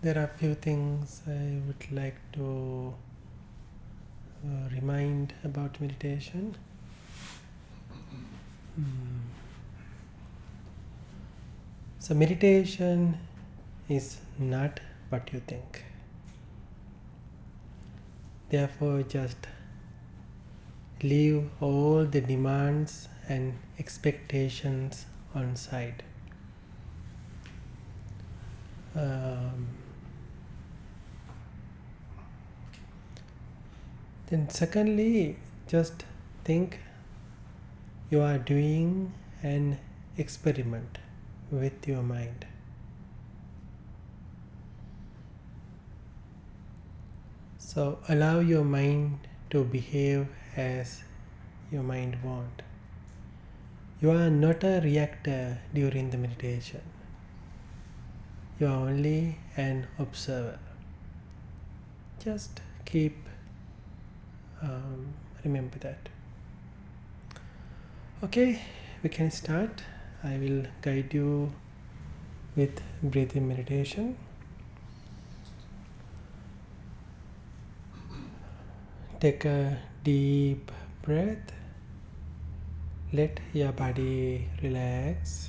There are a few things I would like to remind about meditation. So meditation is not what you think. Therefore, just leave all the demands and expectations on side. Then secondly, just think you are doing an experiment with your mind. So allow your mind to behave as your mind wants. You are not a reactor during the meditation. You are only an observer. Just keep remember that. Okay, we can start. I will guide you with breathing meditation. Take a deep breath. Let your body relax.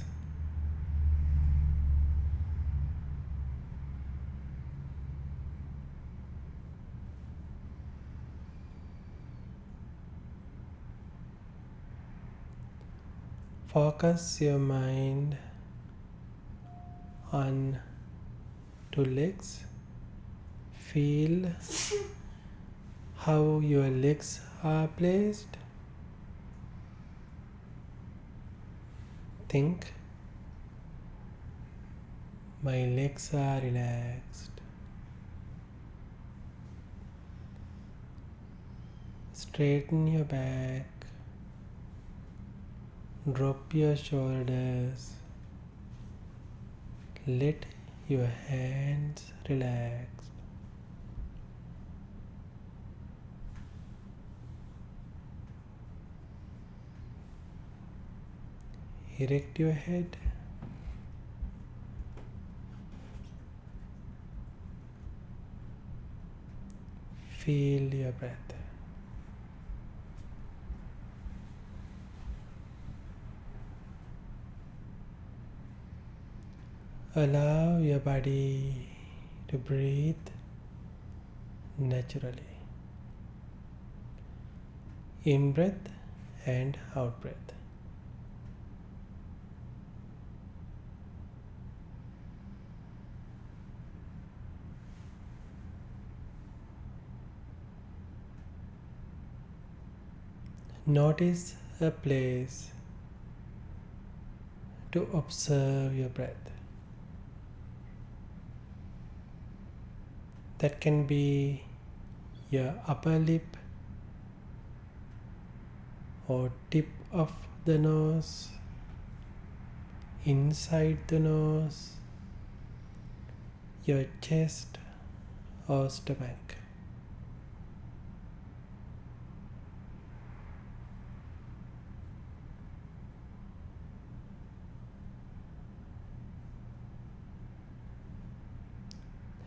Focus your mind on two legs. Feel how your legs are placed. Think, my legs are relaxed. Straighten your back. Drop your shoulders. Let your hands relax. Erect your head. Feel your breath. Allow your body to breathe naturally. In breath and out breath. Notice a place to observe your breath. That can be your upper lip or tip of the nose, inside the nose, your chest or stomach.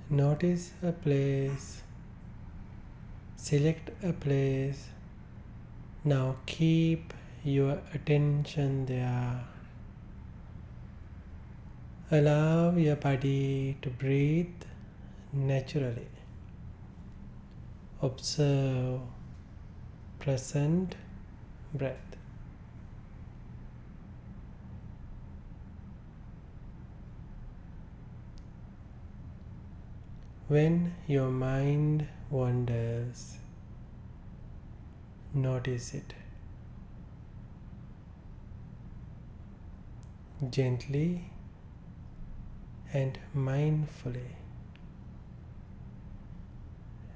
Notice a place, select a place. Now keep your attention there. Allow your body to breathe naturally. Observe present breath. When your mind wanders, notice it. Gently and mindfully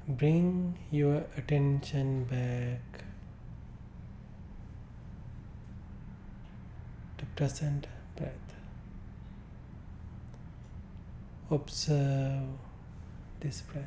bring your attention back to present breath. Observe this breath.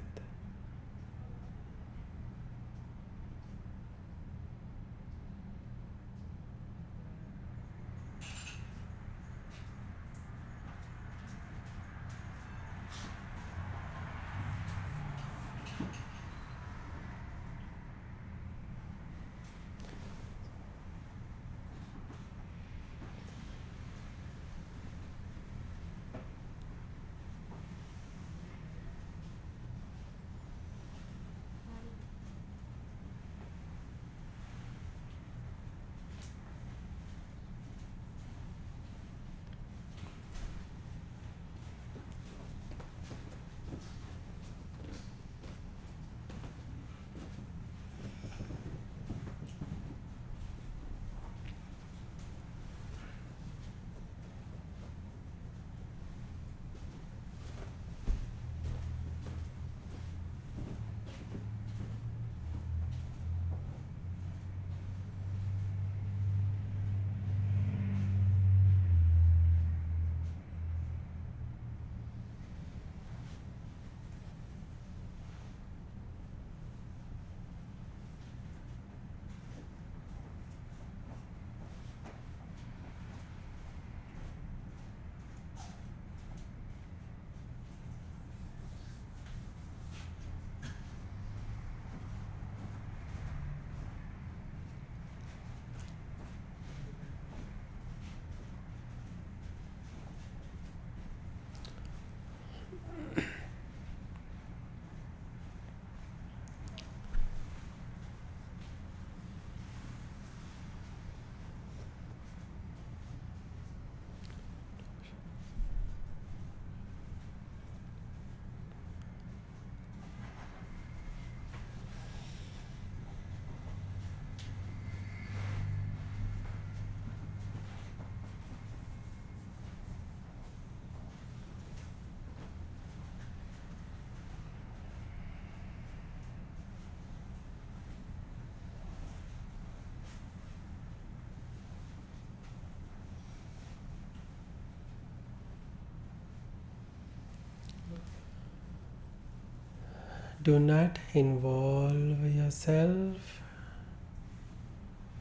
Do not involve yourself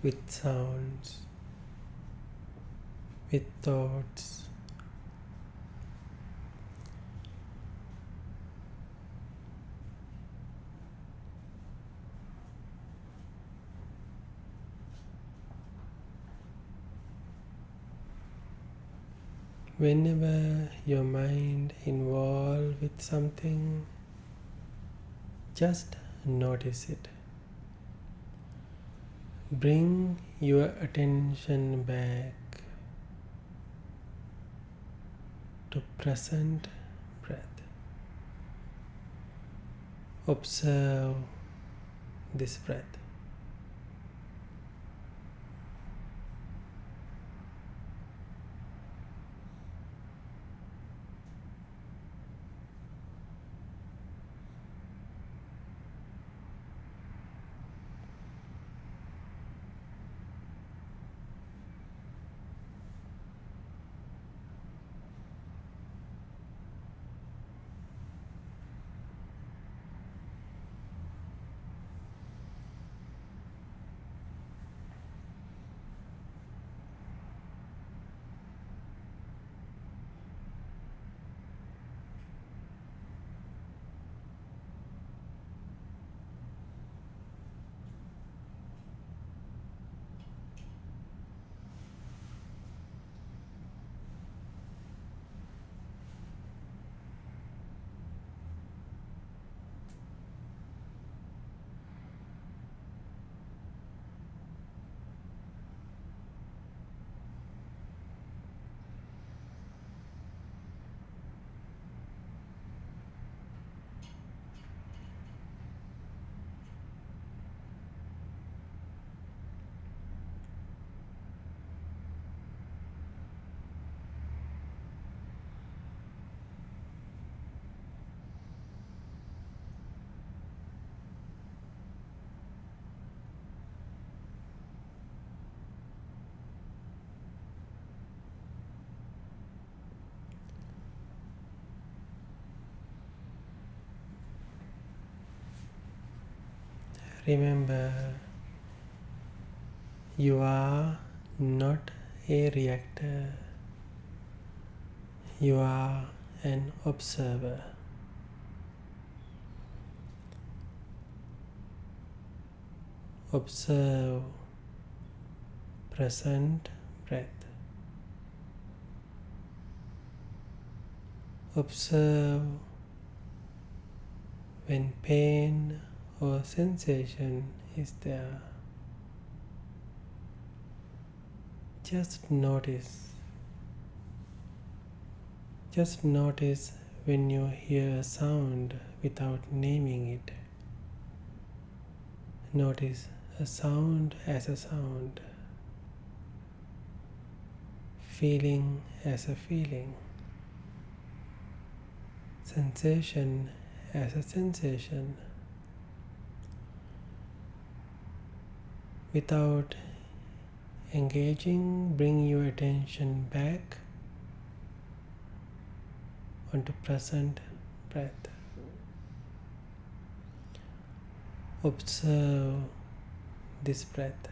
with sounds, with thoughts. Whenever your mind involves with something, just notice it. Bring your attention back to present breath. Observe this breath. Remember, you are not a reactor. You are an observer. Observe present breath. Observe when pain or sensation is there. Just notice. Just notice when you hear a sound without naming it. Notice a sound as a sound. Feeling as a feeling. Sensation as a sensation. Without engaging, bring your attention back onto present breath. Observe this breath.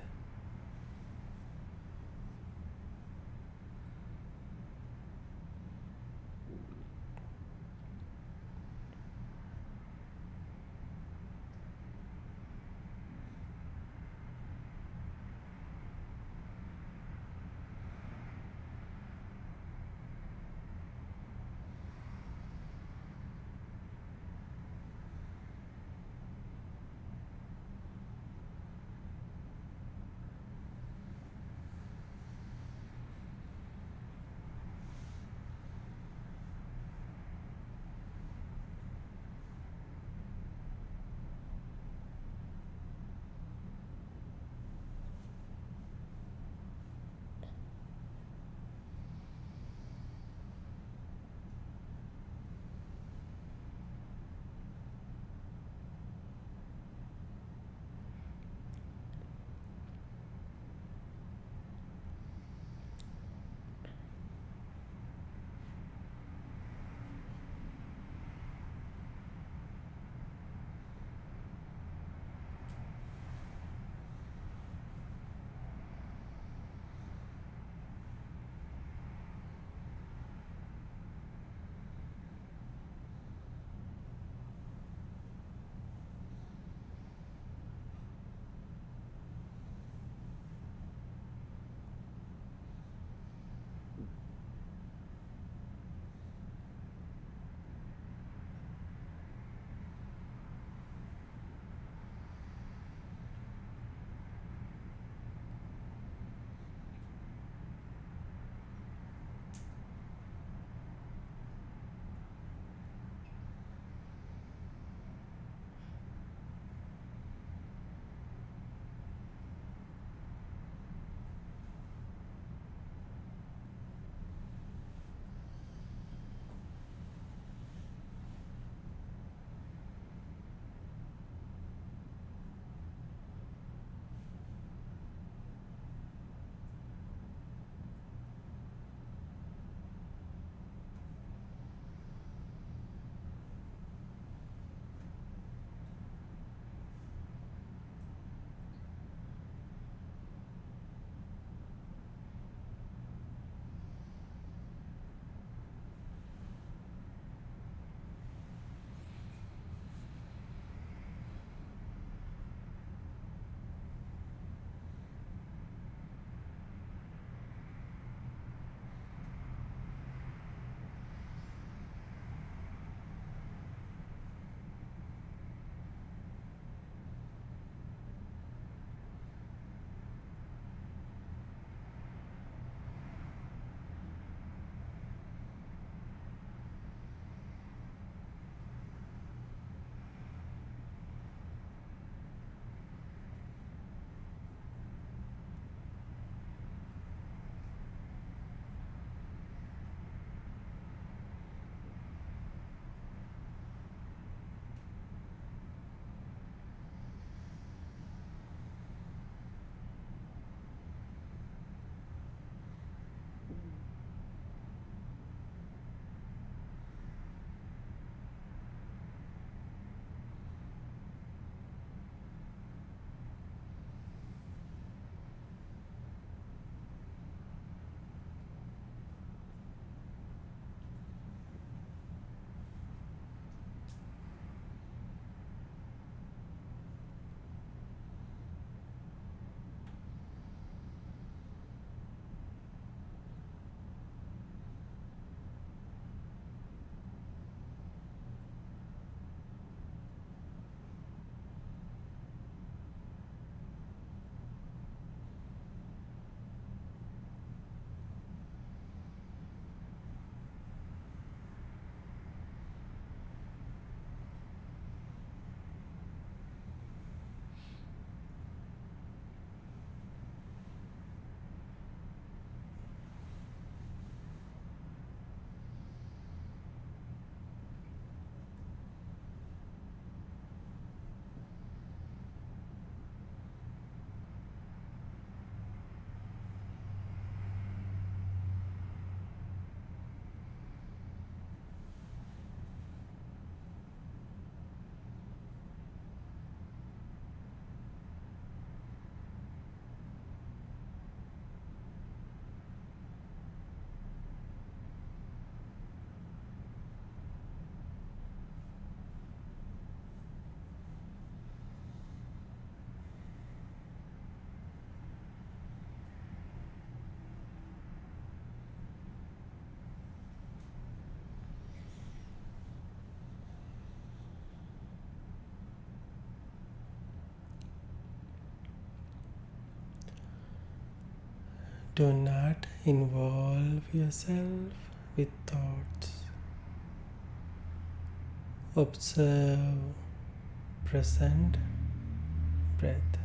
Do not involve yourself with thoughts. Observe present breath.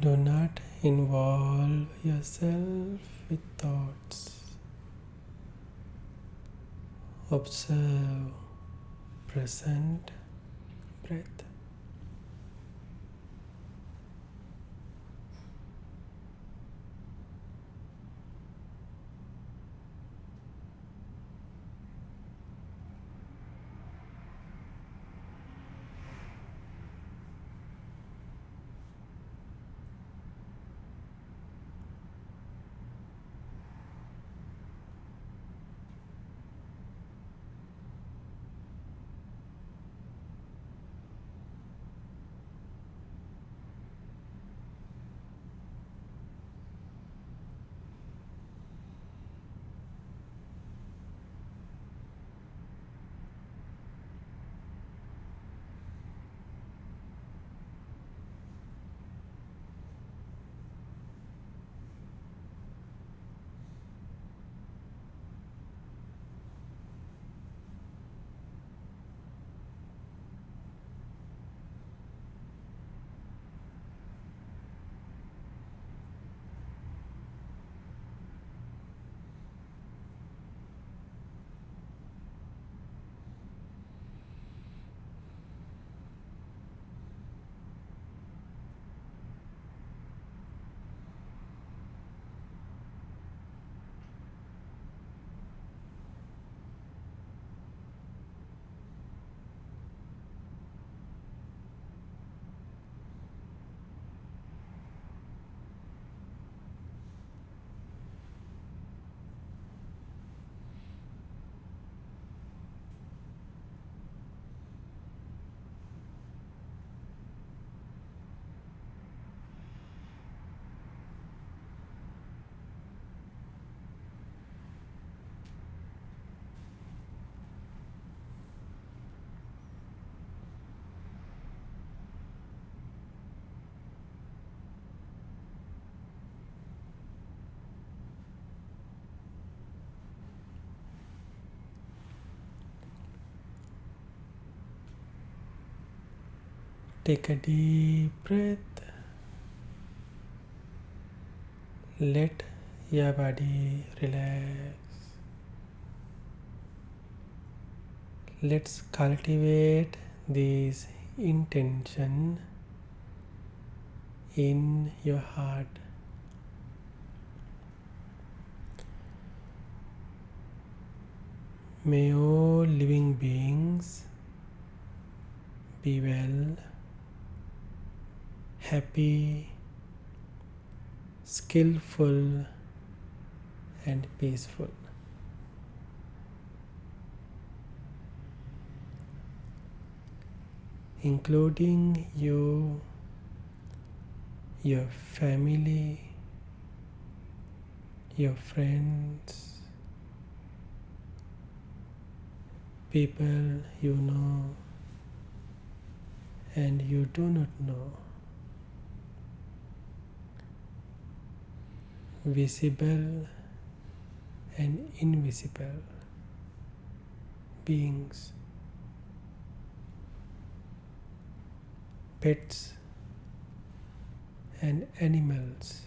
Do not involve yourself with thoughts. Observe present breath. Take a deep breath. Let your body relax. Let's cultivate this intention in your heart. May all living beings be well, happy, skillful, and peaceful. Including you, your family, your friends, people you know and you do not know, visible and invisible beings, pets and animals.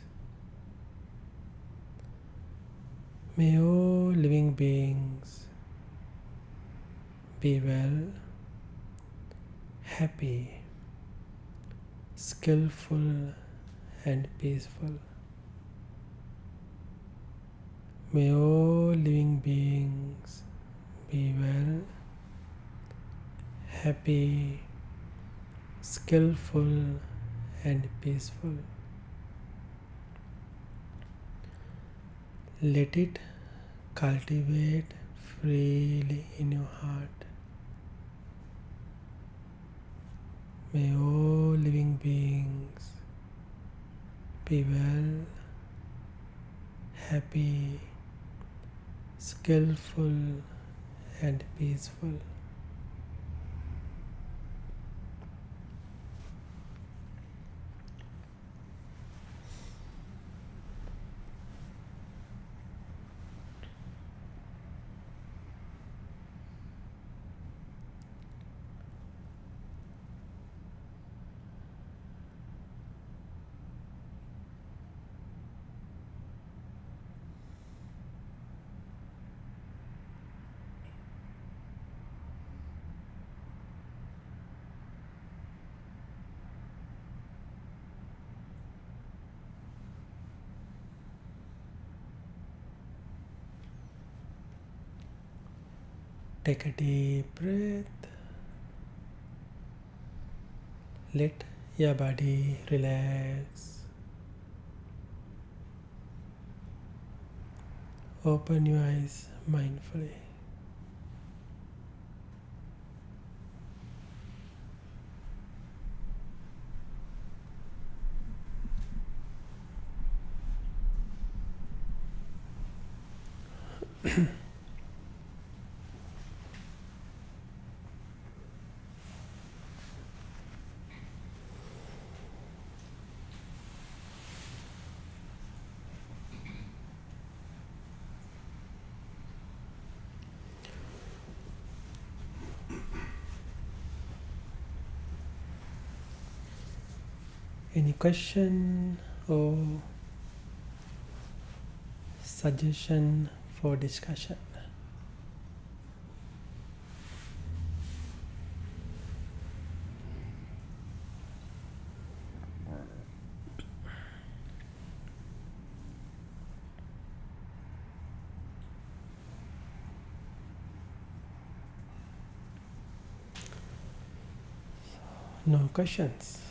May all living beings be well, happy, skillful, and peaceful. May all living beings be well, happy, skillful, and peaceful. Let it cultivate freely in your heart. May all living beings be well, happy, skillful, and peaceful. Take a deep breath. Let your body relax. Open your eyes mindfully. Any question or suggestion for discussion? No questions.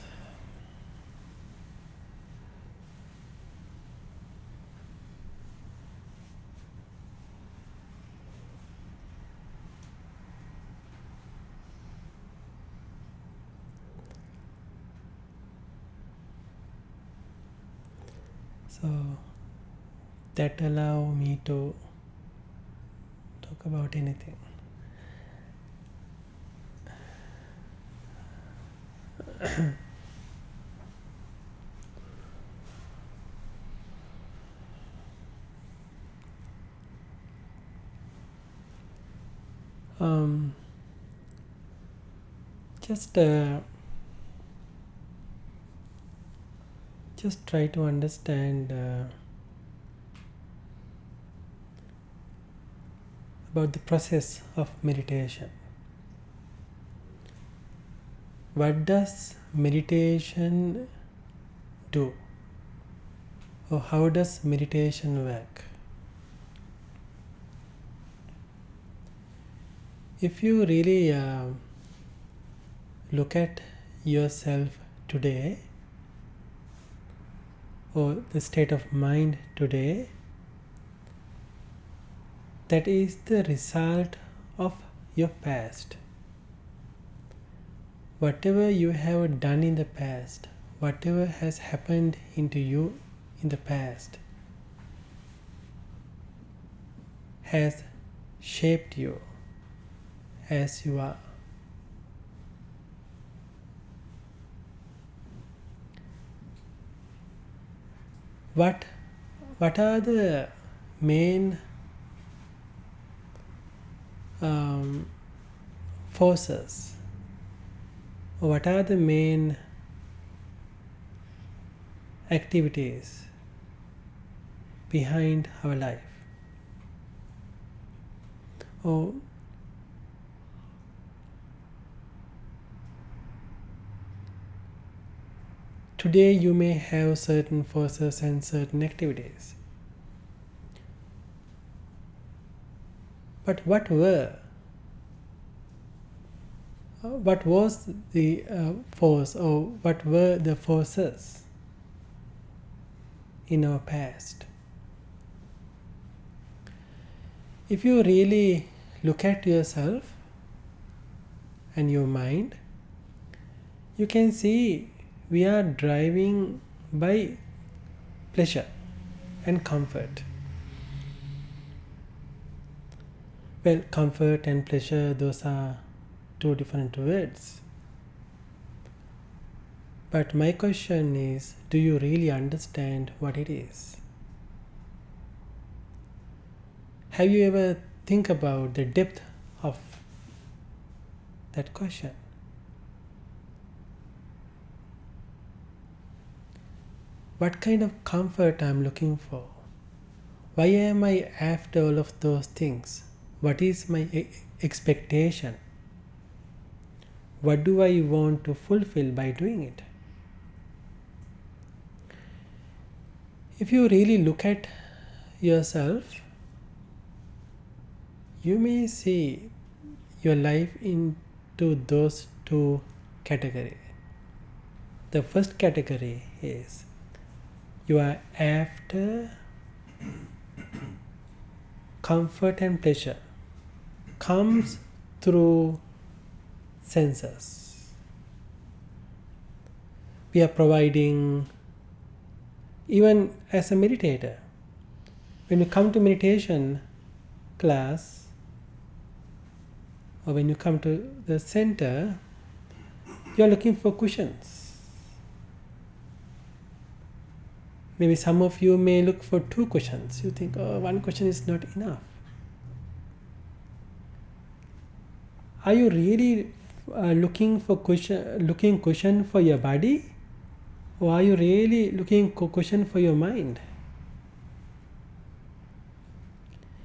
So that allow me to talk about anything. um, just try to understand about the process of meditation. What does meditation do? Or how does meditation work? If you really look at yourself today, or the state of mind today, that is the result of your past. Whatever you have done in the past, whatever has happened into you in the past, has shaped you as you are. What are the main forces? What are the main activities behind our life? Or today you may have certain forces and certain activities. But what was the force, or what were the forces in our past? If you really look at yourself and your mind, you can see we are driving by pleasure and comfort. Well, comfort and pleasure, those are two different words. But my question is, do you really understand what it is? Have you ever think about the depth of that question? What kind of comfort I'm looking for? Why am I after all of those things? What is my expectation? What do I want to fulfill by doing it? If you really look at yourself, you may see your life into those two categories. The first category is you are after comfort and pleasure comes through senses. We are providing, even as a meditator, when you come to meditation class or when you come to the center, you are looking for cushions. Maybe some of you may look for 2 cushions. You think, oh, 1 cushion is not enough. Are you really looking cushion for your body, or are you really looking cushion for your mind?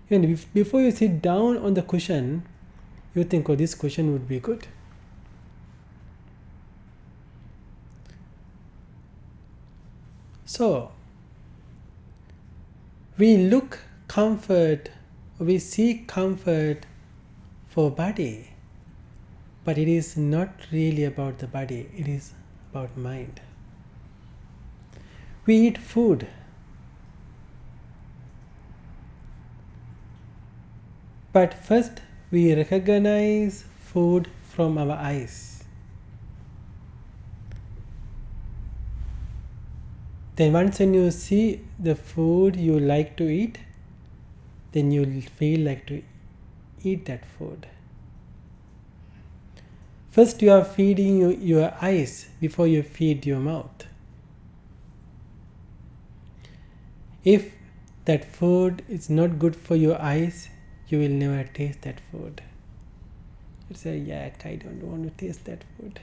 Even before you sit down on the cushion, you think, oh, this cushion would be good. So, we seek comfort for body, but it is not really about the body, it is about mind. We eat food. But first we recognize food from our eyes. Then once when you see the food you like to eat, then you'll feel like to eat that food. First you are feeding your eyes before you feed your mouth. If that food is not good for your eyes, you will never taste that food. You say, yuck, I don't want to taste that food.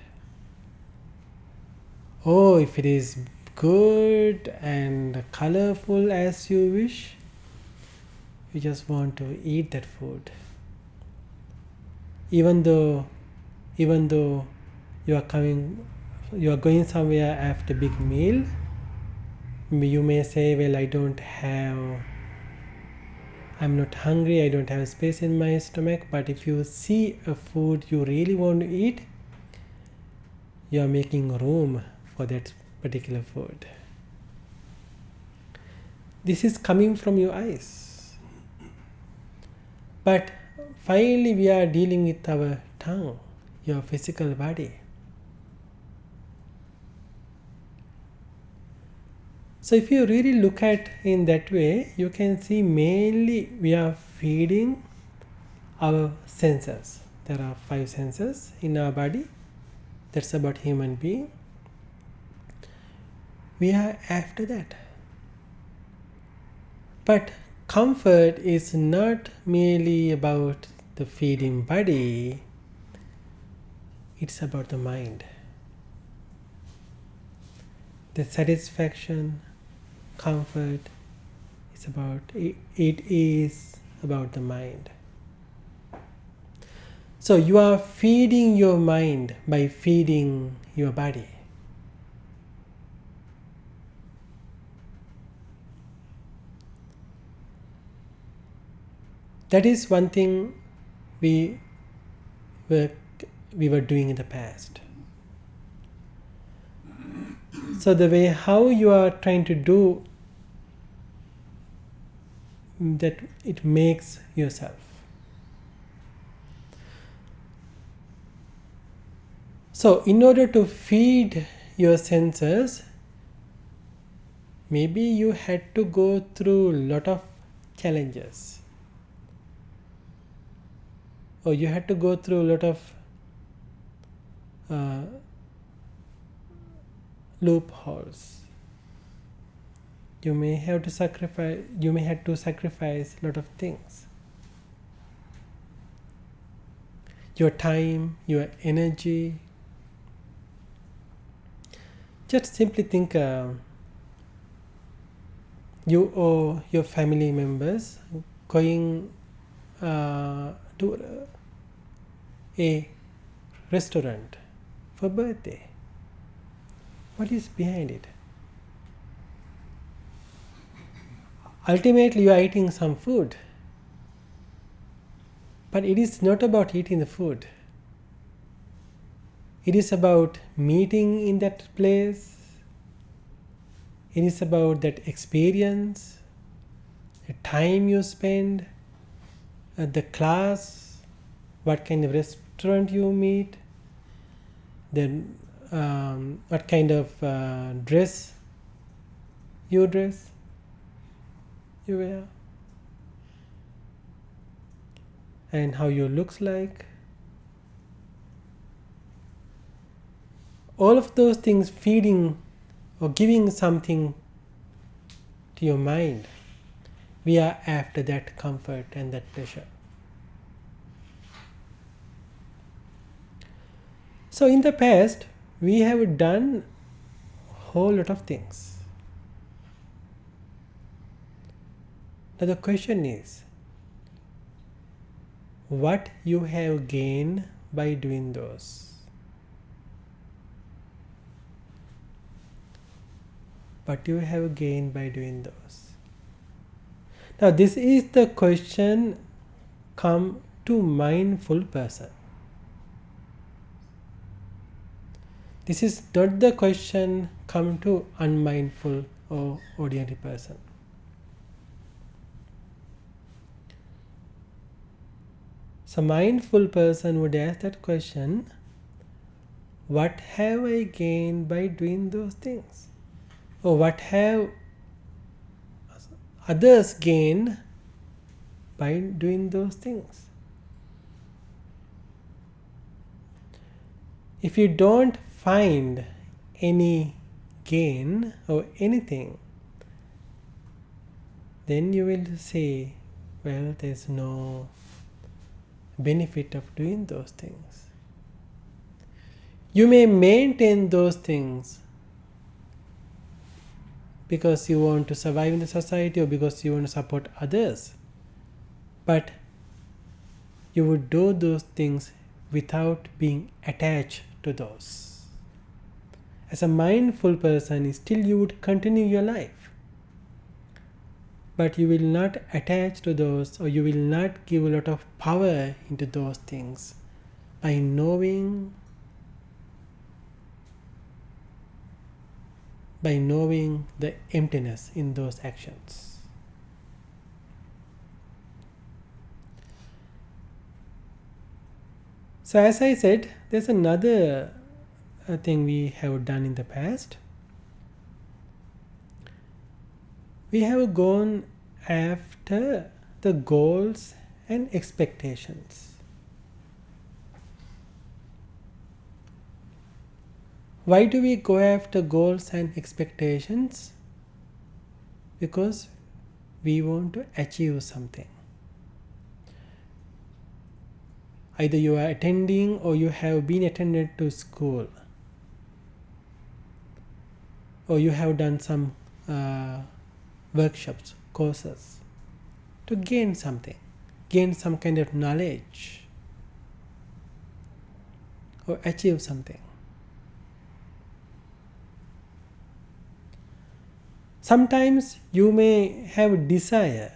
Oh, if it is good and colorful as you wish, you just want to eat that food. Even though you are going somewhere after big meal, you may say, well, I'm not hungry, I don't have space in my stomach. But if you see a food you really want to eat, you are making room for that particular food. This is coming from your eyes. But finally we are dealing with our tongue, your physical body. So if you really look at in that way, you can see mainly we are feeding our senses. There are 5 senses in our body. That's about human being. We are after that. But comfort is not merely about the feeding body. It's about the mind. The satisfaction, comfort, it is about the mind. So you are feeding your mind by feeding your body. That is one thing we were doing in the past. So the way how you are trying to do that, it makes yourself. So in order to feed your senses, maybe you had to go through a lot of challenges, or you had to go through a lot of loopholes. You may have to sacrifice a lot of things. Your time, your energy. Just simply think, you or your family members going to a restaurant for birthday. What is behind it? Ultimately, you are eating some food. But it is not about eating the food. It is about meeting in that place. It is about that experience, the time you spend, the class, what kind of restaurant you meet, then what kind of dress you wear, and how you looks like. All of those things feeding or giving something to your mind. We are after that comfort and that pleasure. So in the past, we have done a whole lot of things. Now the question is, what you have gained by doing those? What you have gained by doing those? Now this is the question come to mindful person. This is not the question come to unmindful or ordinary person. So mindful person would ask that question, what have I gained by doing those things? Or what have others gained by doing those things? If you don't find any gain or anything, then you will say, well, there's no benefit of doing those things. You may maintain those things because you want to survive in the society or because you want to support others. But you would do those things without being attached to those. As a mindful person, still you would continue your life. But you will not attach to those, or you will not give a lot of power into those things by knowing the emptiness in those actions. So as I said, there's another thing we have done in the past. We have gone after the goals and expectations. Why do we go after goals and expectations? Because we want to achieve something. Either you are attending or you have been attended to school, or you have done some workshops, courses to gain something, gain some kind of knowledge or achieve something. Sometimes you may have desire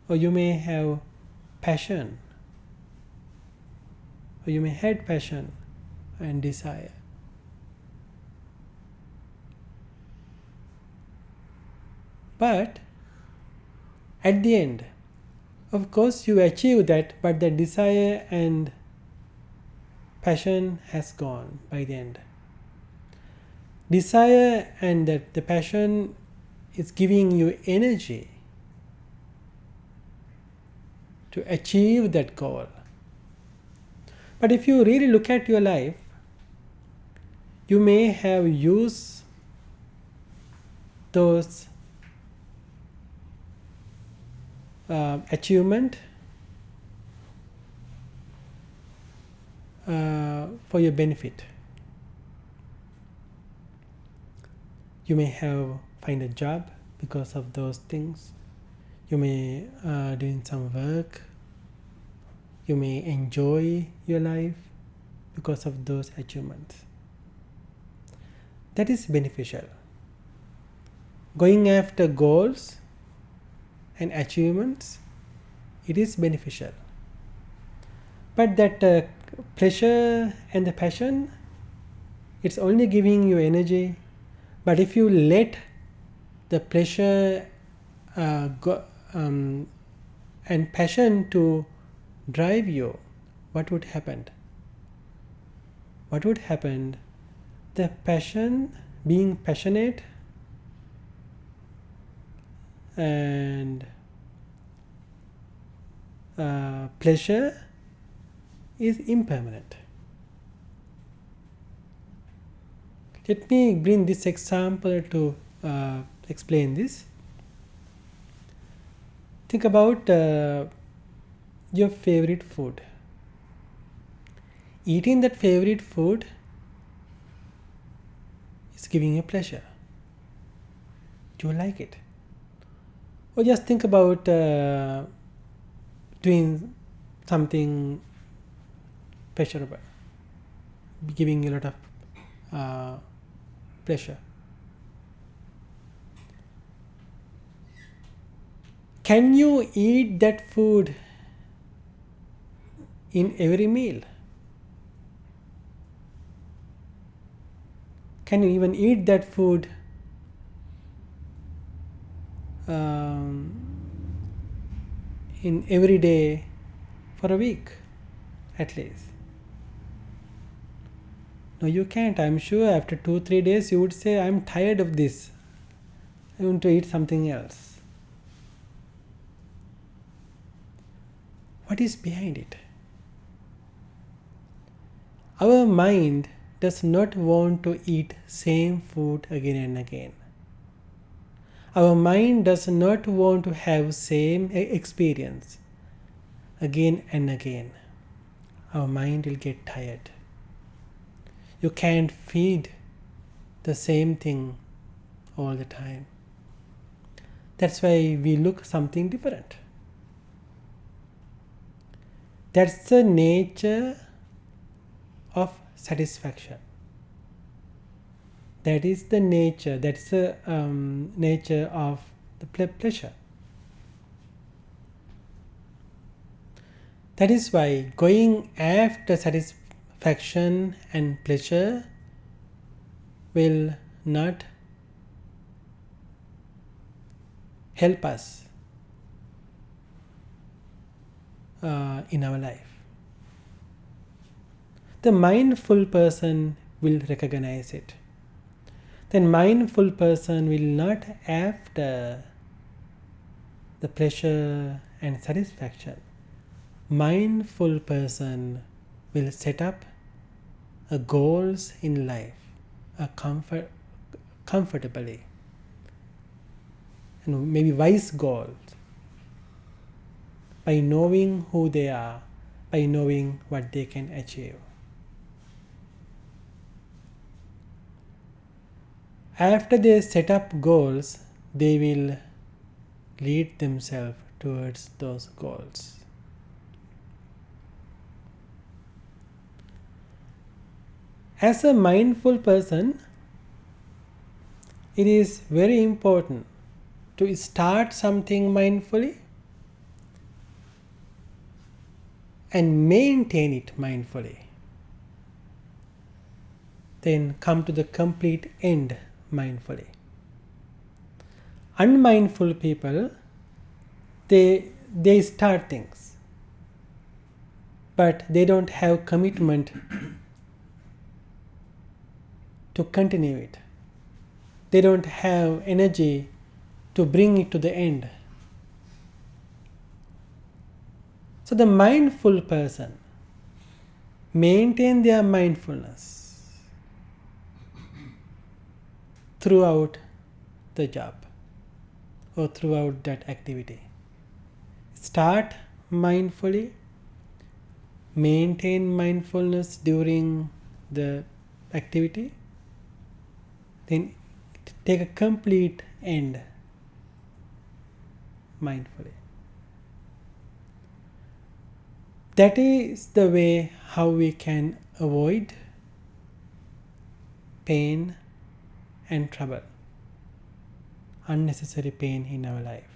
or you may have passion, or you may have passion and desire. But at the end, of course, you achieve that, but the desire and passion has gone by the end. Desire and that the passion is giving you energy to achieve that goal. But if you really look at your life, you may have used those achievement for your benefit. You may have find a job because of those things. You may doing some work. You may enjoy your life because of those achievements. That is beneficial. Going after goals and achievements, it is beneficial. But that pleasure and the passion, it's only giving you energy. But if you let the pleasure and passion to drive you, what would happen? What would happen? The passion, being passionate, and pleasure is impermanent. Let me bring this example to explain this. Think about your favorite food. Eating that favorite food is giving you pleasure. Do you like it? Or just think about doing something pleasurable, giving you a lot of pleasure. Can you eat that food in every meal? Can you even eat that food in every day for a week at least? No, you can't. I'm sure after 2-3 days you would say, I'm tired of this. I want to eat something else. What is behind it? Our mind does not want to eat same food again and again. Our mind does not want to have same experience again and again. Our mind will get tired. You can't feed the same thing all the time. That's why we look something different. That's the nature of satisfaction. That is the nature. That's the nature of the pleasure. That is why going after satisfaction and pleasure will not help us in our life. The mindful person will recognize it. The mindful person will not after the pleasure and satisfaction. Mindful person will set up goals in life comfortably, and maybe wise goals, by knowing who they are, by knowing what they can achieve. After they set up goals, they will lead themselves towards those goals. As a mindful person, it is very important to start something mindfully and maintain it mindfully. Then come to the complete end mindfully. Unmindful people, they start things, but they don't have commitment to continue it. They don't have energy to bring it to the end. So the mindful person maintain their mindfulness throughout the job or throughout that activity. Start mindfully, maintain mindfulness during the activity, then take a complete end mindfully. That is the way how we can avoid pain and trouble, unnecessary pain in our life.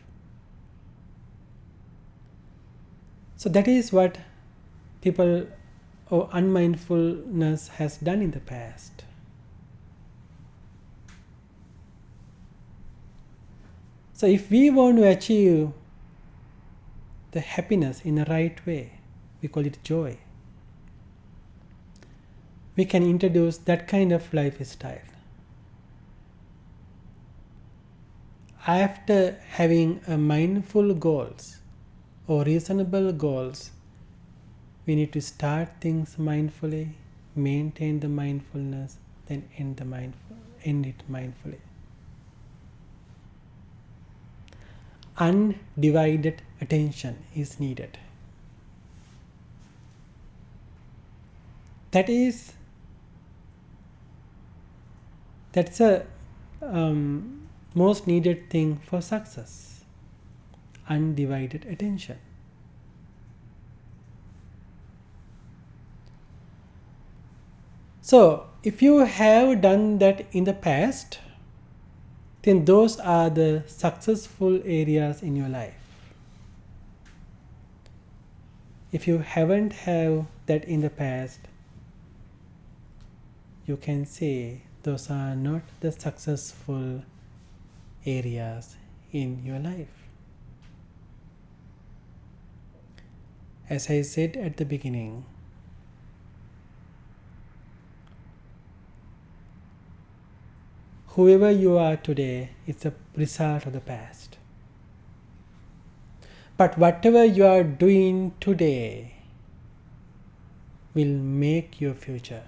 So that is what people or unmindfulness has done in the past. So if we want to achieve the happiness in the right way, we call it joy, we can introduce that kind of lifestyle. After having a mindful goals or reasonable goals, we need to start things mindfully, maintain the mindfulness, then end it mindfully. Undivided attention is needed. That's a most needed thing for success. Undivided attention. So if you have done that in the past, then those are the successful areas in your life. If you haven't have that in the past, you can say those are not the successful areas in your life. As I said at the beginning, whoever you are today is a result of the past. But whatever you are doing today will make your future.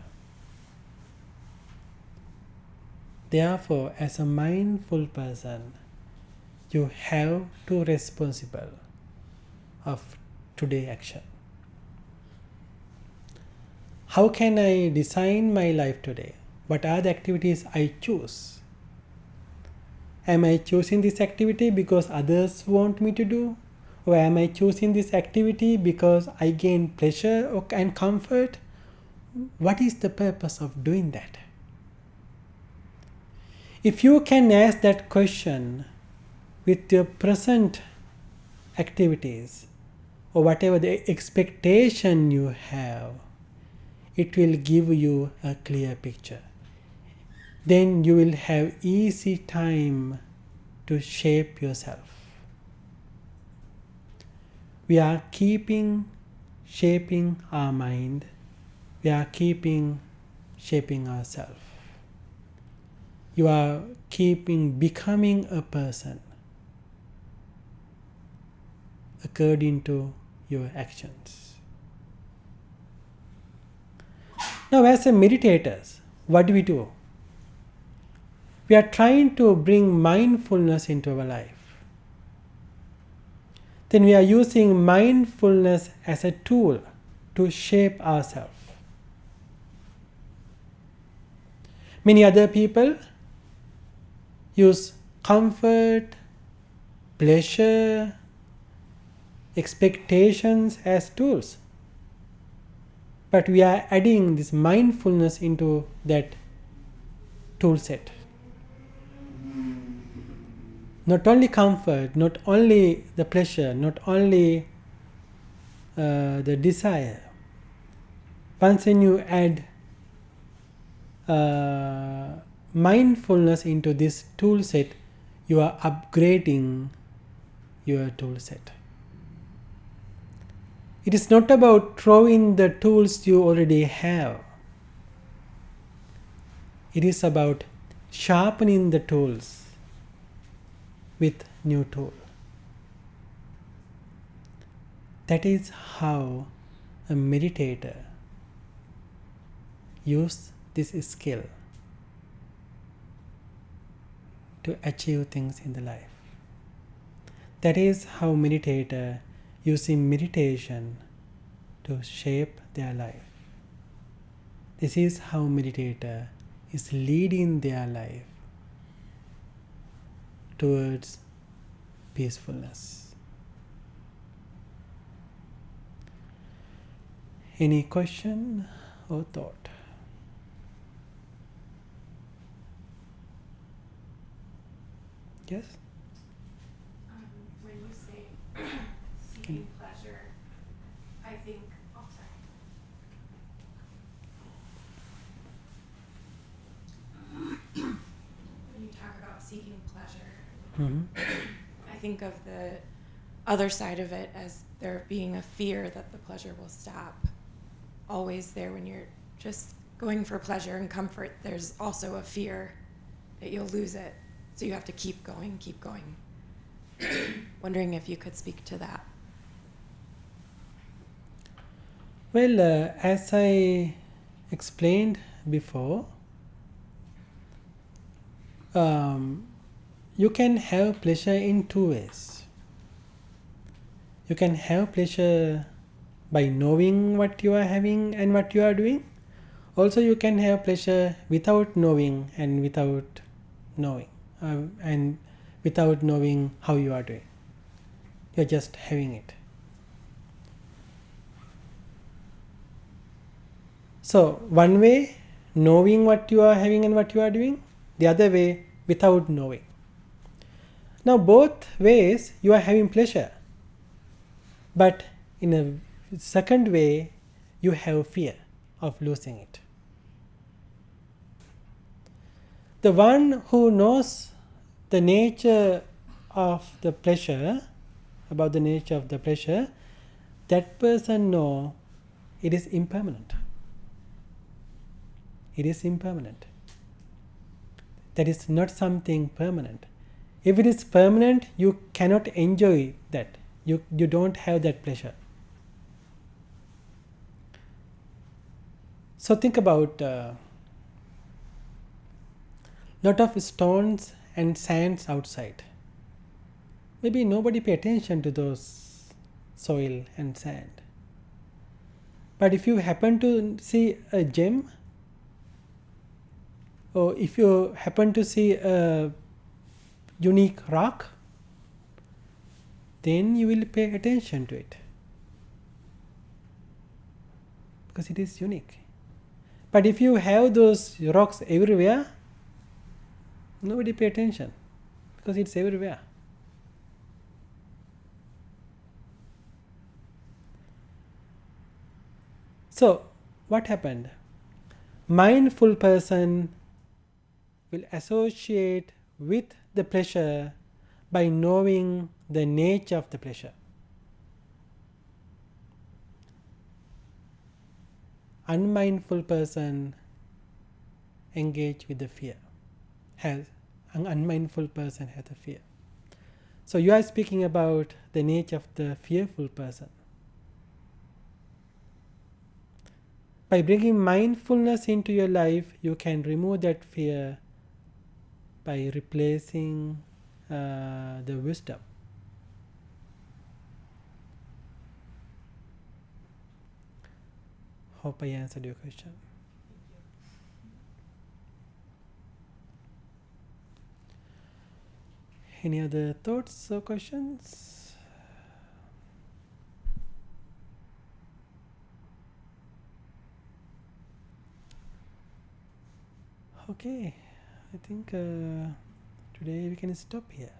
Therefore, as a mindful person, you have to be responsible of today's action. How can I design my life today? What are the activities I choose? Am I choosing this activity because others want me to do? Or am I choosing this activity because I gain pleasure and comfort? What is the purpose of doing that? If you can ask that question with your present activities or whatever the expectation you have, it will give you a clear picture. Then you will have easy time to shape yourself. We are shaping our mind. We are shaping ourselves. You are becoming a person according to your actions. Now, as a meditators, what do? We are trying to bring mindfulness into our life. Then we are using mindfulness as a tool to shape ourselves. Many other people use comfort, pleasure, expectations as tools. But we are adding this mindfulness into that tool set. Not only comfort, not only the pleasure, not only the desire. Once when you add mindfulness into this tool set, you are upgrading your tool set. It is not about throwing the tools you already have. It is about sharpening the tools with new tool. That is how a meditator uses this skill to achieve things in the life. That is how meditator using meditation to shape their life. This is how meditator is leading their life towards peacefulness. Any question or thought? Yes? When you say seeking pleasure, I think, seeking pleasure. Mm-hmm. I think of the other side of it as there being a fear that the pleasure will stop. Always there when you're just going for pleasure and comfort, there's also a fear that you'll lose it. So you have to keep going, keep going. Wondering if you could speak to that. Well, as I explained before, you can have pleasure in two ways. You can have pleasure by knowing what you are having and what you are doing. Also, you can have pleasure without knowing and without knowing, and without knowing how you are doing. You're just having it. So, one way, knowing what you are having and what you are doing. The other way, without knowing. Now, both ways you are having pleasure. But in a second way, you have fear of losing it. The one who knows the nature of the pleasure, about the nature of the pleasure, that person knows it is impermanent. It is impermanent. That is not something permanent. If it is permanent, you cannot enjoy that. You don't have that pleasure. So think about lot of stones and sands outside. Maybe nobody pay attention to those soil and sand. But if you happen to see a gem, or if you happen to see a unique rock, then you will pay attention to it. Because it is unique. But if you have those rocks everywhere, nobody pay attention. Because it's everywhere. So, what happened? Mindful person will associate with the pleasure by knowing the nature of the pleasure. Unmindful person engage with the fear. An unmindful person has a fear. So you are speaking about the nature of the fearful person. By bringing mindfulness into your life, you can remove that fear by replacing the wisdom. Hope I answered your question. Any other thoughts or questions? Okay, I think today we can stop here.